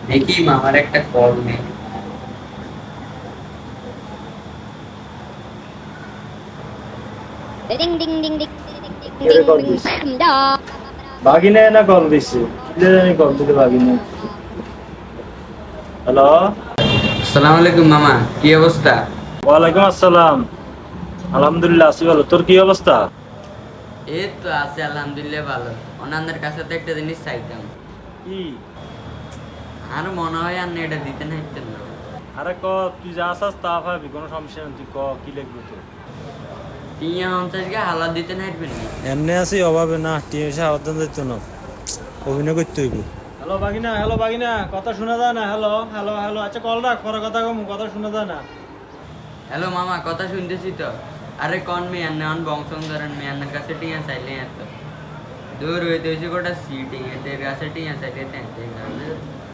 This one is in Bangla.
দেখি মামার একটা কল নেই। Ding ding ding ding কে ding কল ding দিছে? da. ভাগিনে না কল দিছে? কি জানি কল দিতে ভাগিনে। হ্যালো, আসসালামু আলাইকুম মামা, কি অবস্থা? ওয়ালাইকুম আসসালাম। আলহামদুলিল্লাহ আছি ভালো। তোর কি অবস্থা? এই তো আছে আলহামদুলিল্লাহ ভালো। অন্যান্যের কাছে তো একটা জিনিস চাইতাম, কি? আর মনে হয় আর এটা দিতে নাইতেন না। আরে ক, তুই যা আসাস তা পাবি, কোনো সমস্যা নেই। তুই ক কি লিখবি তোর? 50 কে হালা দিতে নাইবেন নি? এমনি আছি অভাবে না, টিএ সাবধান দিত না, অভিনয় করতে হইব। হ্যালো বাগিনা, কথা শোনা যায় না? হ্যালো হ্যালো হ্যালো, আচ্ছা কল রাখ, পরে কথা কম, কথা শোনা যায় না। হ্যালো মামা, কথা শুনতেছি তো। আরে কোন মেয়ার নেন বংশং ধরেন মেয়ার কাছে টিয়া চাইলে এত দূর হইতে হয়েছে গোটা সিটিং এদের কাছে টিয়া চাইলে